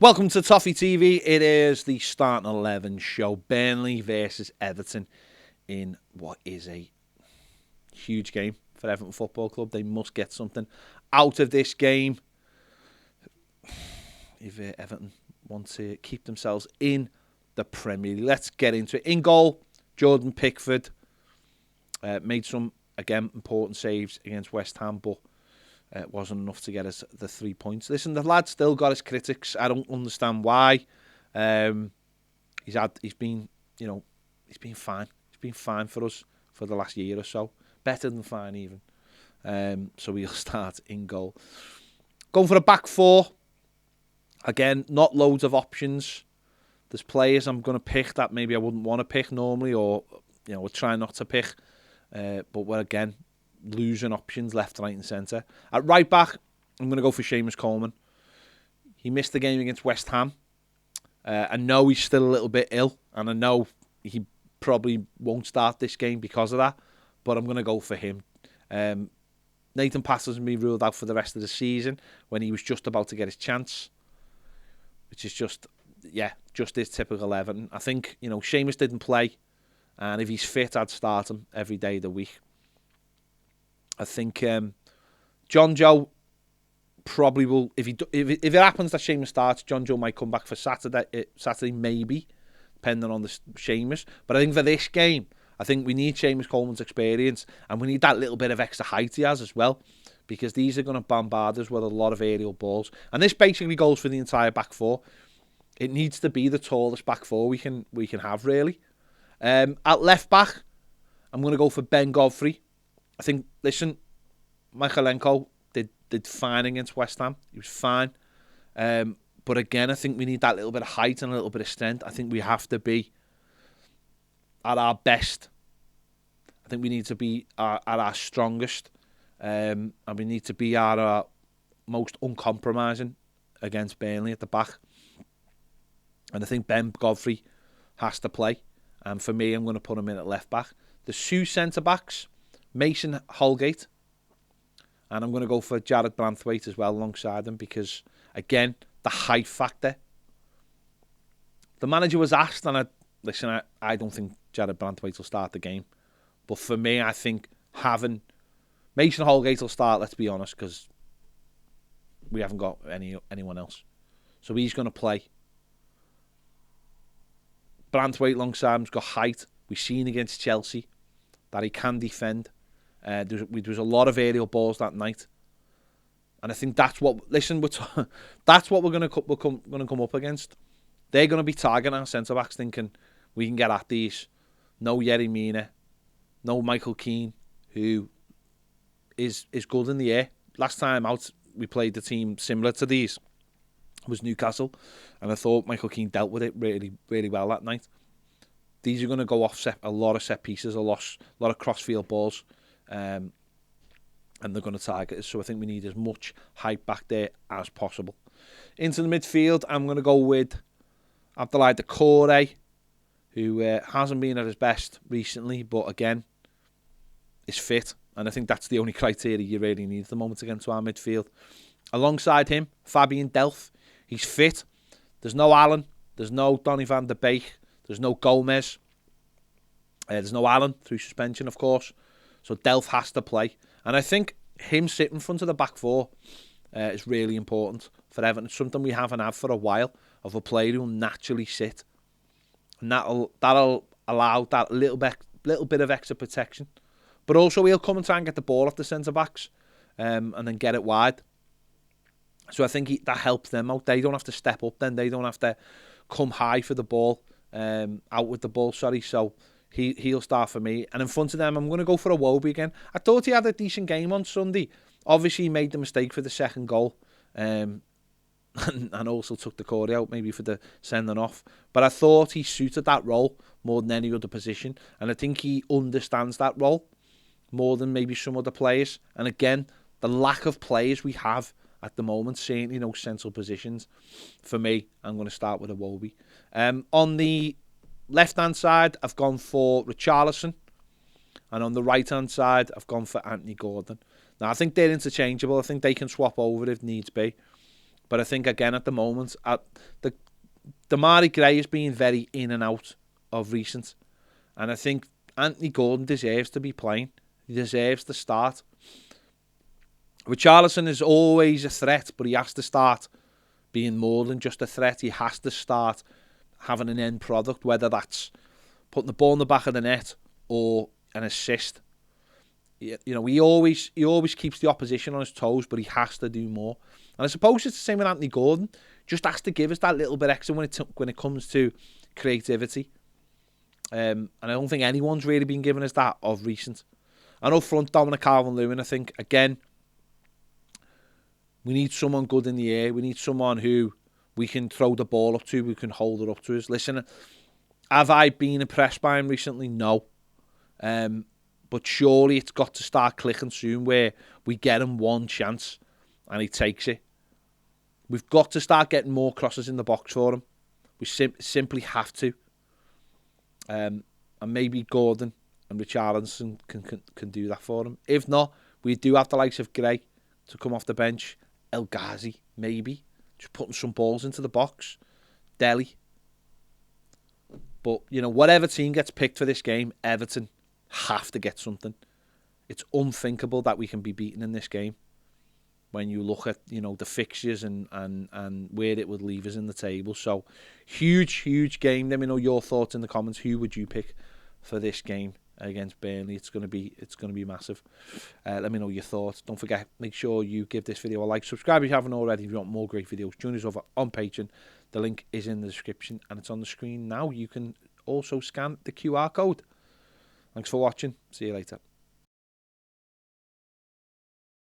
Welcome to Toffee TV. It is the starting 11 show. Burnley versus Everton in what is a huge game for Everton Football Club. They must get something out of this game if Everton want to keep themselves in the Premier League. Let's get into it. In goal, Jordan Pickford made some, again, important saves against West Ham, but it wasn't enough to get us the 3 points. Listen, the lad still got his critics. I don't understand why. He's been fine. He's been fine for us for the last year or so. Better than fine even. So we'll start in goal. Going for a back four. Again, not loads of options. There's players I'm going to pick that maybe I wouldn't want to pick normally, or we're trying not to pick. But we're again losing options left, right and centre. At right back, I'm going to go for Seamus Coleman. He missed the game against West Ham. I know he's still a little bit ill, and I know he probably won't start this game because of that, but I'm going to go for him. Nathan Patterson's been ruled out for the rest of the season when he was just about to get his chance, which is just his typical Everton. I think, Seamus didn't play, and if he's fit, I'd start him every day of the week. I think John Joe probably will. If it happens that Seamus starts, John Joe might come back for Saturday maybe, depending on the Seamus. But I think for this game, I think we need Seamus Coleman's experience, and we need that little bit of extra height he has as well, because these are going to bombard us with a lot of aerial balls. And this basically goes for the entire back four. It needs to be the tallest back four we can have, really. At left back, I'm going to go for Ben Godfrey. I think, listen, Michalenko did fine against West Ham. He was fine. But again, I think we need that little bit of height and a little bit of strength. I think we have to be at our best. I think we need to be at our strongest. And we need to be at our most uncompromising against Burnley at the back. And I think Ben Godfrey has to play. And for me, I'm going to put him in at left back. The two centre-backs, Mason Holgate, and I'm going to go for Jared Branthwaite as well alongside him, because, again, the height factor. The manager was asked, and I don't think Jared Branthwaite will start the game. But for me, I think having Mason Holgate will start, let's be honest, because we haven't got anyone else. So he's going to play. Branthwaite alongside him's got height. We've seen against Chelsea that he can defend. There was a lot of aerial balls that night, and I think that's what. Listen, that's what we're going to come up against. They're going to be targeting our centre backs, thinking we can get at these. No Yerry Mina, no Michael Keane, who is good in the air. Last time out, we played the team similar to these was Newcastle, and I thought Michael Keane dealt with it really, really well that night. These are going to go off a lot of set pieces, a lot of cross-field balls, and they're going to target us. So I think we need as much height back there as possible. Into the midfield, I'm going to go with Abdoulaye Doucouré, who hasn't been at his best recently, but again, is fit. And I think that's the only criteria you really need at the moment to get into our midfield. Alongside him, Fabian Delph. He's fit. There's no Allen. There's no Donny van der Beek. There's no Gomez. There's no Allen through suspension, of course. So Delph has to play. And I think him sitting in front of the back four is really important for Everton. It's something we haven't had for a while, of a player who will naturally sit. And that'll allow that little bit of extra protection. But also he'll come and try and get the ball off the centre-backs and then get it wide. So I think that helps them out. They don't have to step up then. They don't have to come high for the ball, out with the ball, sorry. So he'll start for me. And in front of them, I'm going to go for Iwobi again. I thought he had a decent game on Sunday. Obviously, he made the mistake for the second goal. And also took the Doucouré out, maybe for the sending off. But I thought he suited that role more than any other position. And I think he understands that role more than maybe some other players. And again, the lack of players we have at the moment, seeing central positions. For me, I'm going to start with Iwobi. On the left-hand side, I've gone for Richarlison. And on the right-hand side, I've gone for Anthony Gordon. Now, I think they're interchangeable. I think they can swap over if needs be. But I think, again, at the moment, the Damari Gray has been very in and out of recent. And I think Anthony Gordon deserves to be playing. He deserves to start. Richarlison is always a threat, but he has to start being more than just a threat. He has to start having an end product, whether that's putting the ball in the back of the net or an assist. You know, he always keeps the opposition on his toes, but he has to do more. And I suppose it's the same with Anthony Gordon. Just has to give us that little bit extra when it comes to creativity. And I don't think anyone's really been giving us that of recent. And up front, Dominic Calvert-Lewin, I think, again, we need someone good in the air. We need someone who we can throw the ball up to, we can hold it up to us. Listen, have I been impressed by him recently? No. But surely it's got to start clicking soon where we get him one chance and he takes it. We've got to start getting more crosses in the box for him. We simply have to. And maybe Gordon and Richarlison can do that for him. If not, we do have the likes of Gray to come off the bench. El Ghazi, maybe. Just putting some balls into the box. Delhi. But, you know, whatever team gets picked for this game, Everton have to get something. It's unthinkable that we can be beaten in this game when you look at, you know, the fixtures and where it would leave us in the table. So, huge game. Let me know your thoughts in the comments. Who would you pick for this game against Burnley? It's gonna be massive. Let me know your thoughts. Don't forget, make sure you give this video a like. Subscribe if you haven't already. If you want more great videos, join us over on Patreon. The link is in the description and it's on the screen now. You can also scan the QR code. Thanks for watching. See you later.